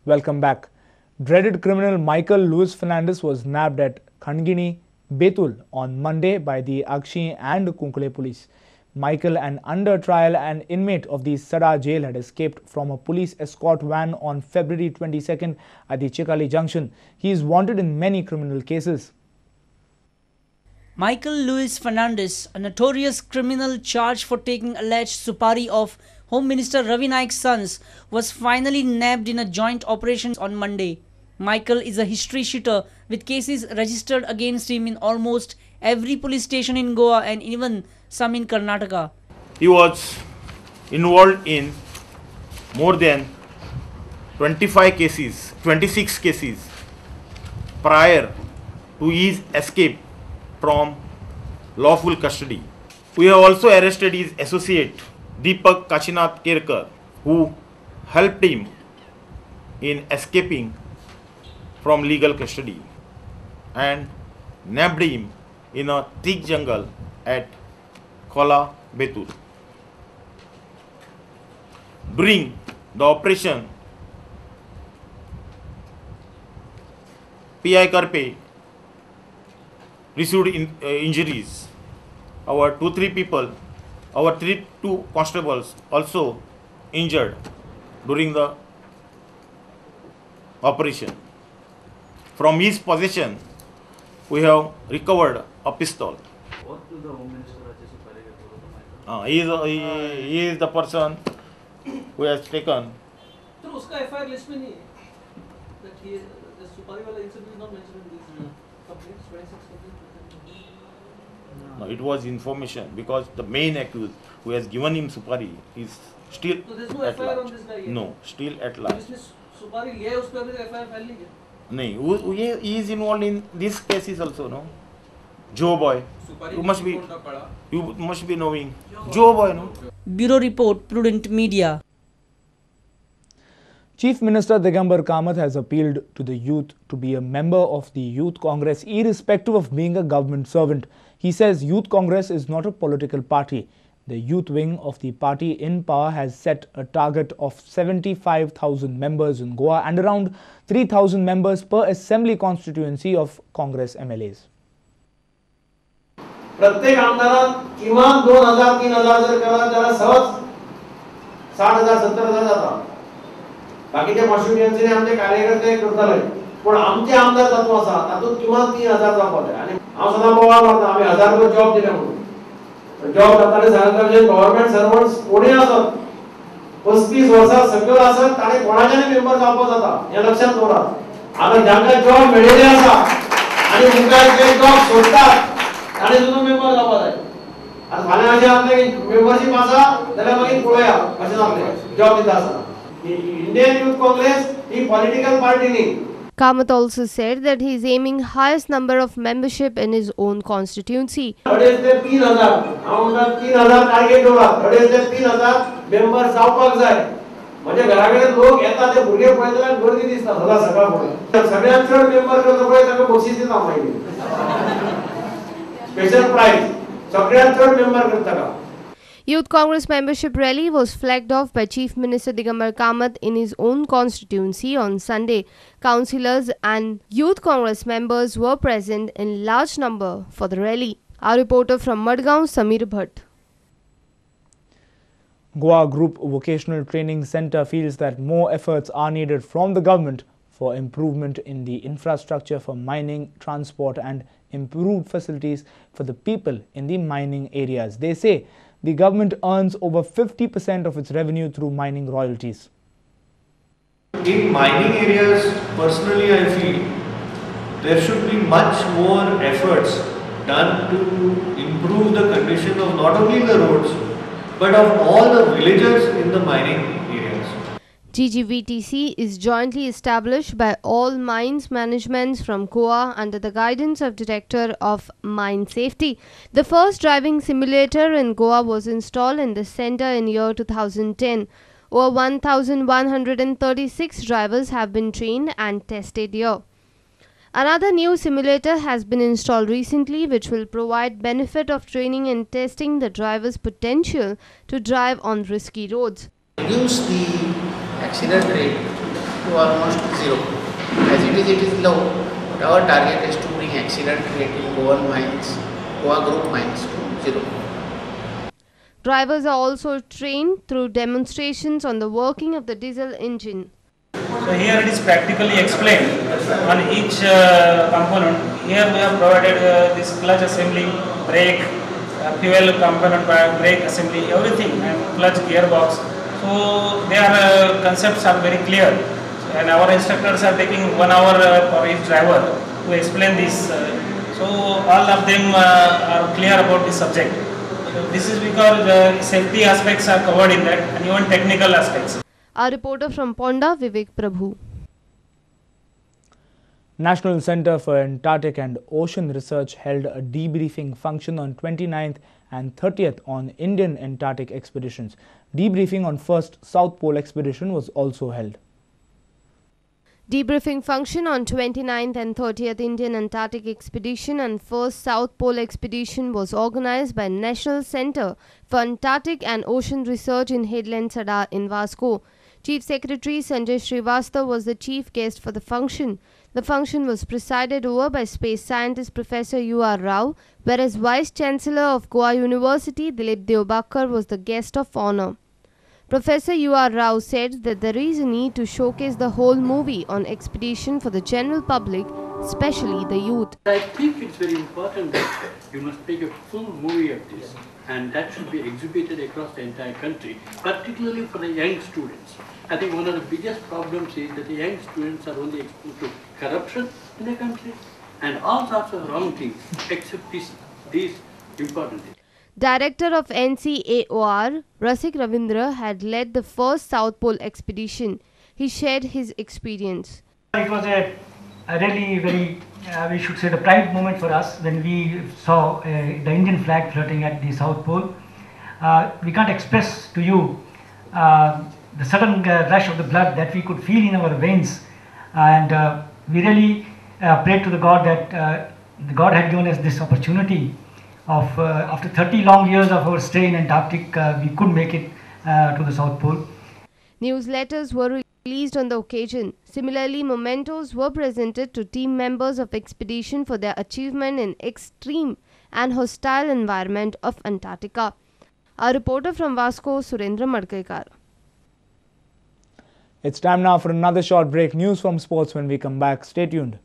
Welcome back. Dreaded criminal Michael Luis Fernandez was nabbed at Khandgini, Betul on Monday by the Akshi and Kunkule police. Michael, an under trial and inmate of the Sada jail, had escaped from a police escort van on February 22nd at the Chikali junction. He is wanted in many criminal cases. Michael Luis Fernandez, a notorious criminal charged for taking alleged supari of Home Minister Ravi Naik's sons, was finally nabbed in a joint operation on Monday. Michael is a history shooter with cases registered against him in almost every police station in Goa and even some in Karnataka. He was involved in more than 26 cases prior to his escape from lawful custody. We have also arrested his associate Deepak Kashinath Kerkar, who helped him in escaping from legal custody, and nabbed him in a thick jungle at Khola, Betul. During the operation, P.I. Karpe received injuries. Our two constables also injured during the operation. From his possession, we have recovered a pistol. What do the Home Minister He is the person who has taken. So, uska FIR list mein nahi hai that he the supari wala incident is not mentioned in these complaints, 26 complaints. No, it was information because the main accused who has given him supari is still So there's no at FIR large. on this guy yet? No, still at large. जिसने supari लिया है उस पे अभी तक FIR file नहीं किया? No, he is involved in these cases also, no? Joe Boy. You must be knowing. Joe Boy, no? Bureau Report, Prudent Media. Chief Minister Digambar Kamath has appealed to the youth to be a member of the Youth Congress irrespective of being a government servant. He says Youth Congress is not a political party. The youth wing of the party in power has set a target of 75,000 members in Goa and around 3,000 members per assembly constituency of Congress MLAs. प्रत्येक आमदारात किमान 2000-3000 जर केला त्याला सहज 60,000-70,000 जातात. बाकीच्या कॉन्स्टिट्युएन्सीने आमचे कार्यकर्ते करतले पण आमचे आमदार तत्व आसा तातूंत किमान 3000 जावपाक जाय. आनी हांव सदां बोवाळ मारता आमी 1000 रुपया जॉब दिले म्हणून. जॉब जाताले सांगता म्हणजे गव्हर्नमेंट सर्वंट्स कोणी आसत 35 वर्सां सकयल आसत ताणे कोणाच्याय मेंबर जावपाक जाता हे लक्षात दवरात. आता जांकां जॉब मेळिल्ले आसा आनी मुखार जे जॉब सोडतात ताणे सुद्दां मेंबर जावपाक जाय. आता फाल्यां अशें जातलें की मेंबरशीप आसा जाल्यार मागीर पळोवया कशें जातलें जॉब दिता आसतना. Indian Youth Congress ही political party नहीं. Kamath also said that he is aiming highest number of membership in his own constituency. 3,000 आमदार 3,000 टार्गेट दवरा 3,000 मेंबर जावपाक जाय. म्हणजे घराकडे लोक येतात ते भुरगे पळयताल्यार गर्दी दिसता सदां सकाळ फुडें. सगळ्यांत चड मेंबर करता पळय ताका बक्षीस दिता मागीर. स्पेशल प्राइज सगळ्यांत चड मेंबर करता ताका. Youth Congress membership rally was flagged off by Chief Minister Digambar Kamath in his own constituency on Sunday. Councillors and Youth Congress members were present in large number for the rally. Our reporter from Madgaon, Samir Bhatt. Goa Group Vocational Training Centre feels that more efforts are needed from the government for improvement in the infrastructure for mining, transport and improved facilities for the people in the mining areas. They say the government earns over 50% of its revenue through mining royalties. In mining areas, personally I feel there should be much more efforts done to improve the condition of not only the roads but of all the villagers in the mining areas. GGVTC is jointly established by all mines managements from Goa under the guidance of Director of Mine Safety. The first driving simulator in Goa was installed in the centre in year 2010. Over 1,136 drivers have been trained and tested here. Another new simulator has been installed recently which will provide benefit of training and testing the driver's potential to drive on risky roads. Reduce the accident rate to almost zero. As it is low, but our target is to bring accident rate in Goa group mines to zero. Drivers are also trained through demonstrations on the working of the diesel engine. So here it is practically explained on each component. Here we have provided this clutch assembly, brake, fuel component, brake assembly, everything, and clutch gearbox. So their concepts are very clear, and our instructors are taking 1 hour for each driver to explain this. So all of them are clear about the subject. So this is because the safety aspects are covered in that, and even technical aspects. Our reporter from Ponda, Vivek Prabhu. National Centre for Antarctic and Ocean Research held a debriefing function on 29th and 30th on Indian Antarctic expeditions. Debriefing on first South Pole expedition was also held. Debriefing function on 29th and 30th Indian Antarctic Expedition and first South Pole Expedition was organized by National Centre for Antarctic and Ocean Research in Headland Sada in Vasco. Chief Secretary Sanjay Srivastava was the chief guest for the function. The function was presided over by space scientist Professor U.R. Rao, whereas Vice Chancellor of Goa University Dilip Devbakar was the guest of honor. Professor U.R. Rao said that there is a need to showcase the whole movie on expedition for the general public, especially the youth. I think it's very important that you must make a full movie of this, and that should be exhibited across the entire country, particularly for the young students. I think one of the biggest problems is that the young students are only exposed to corruption in the country and all sorts of wrong things, except these important things. Director of NCAOR, Rasik Ravindra, had led the first South Pole expedition. He shared his experience. It was a really very, we should say, the pride moment for us when we saw the Indian flag floating at the South Pole. We can't express to you the sudden rush of the blood that we could feel in our veins, and we really prayed to the God that the God had given us this opportunity of after 30 long years of our stay in Antarctic, we could make it to the South Pole. Newsletters were released on the occasion. Similarly, mementos were presented to team members of expedition for their achievement in extreme and hostile environment of Antarctica. Our reporter from Vasco, Surendra Madkekar. It's time now for another short break. News from sports when we come back. Stay tuned.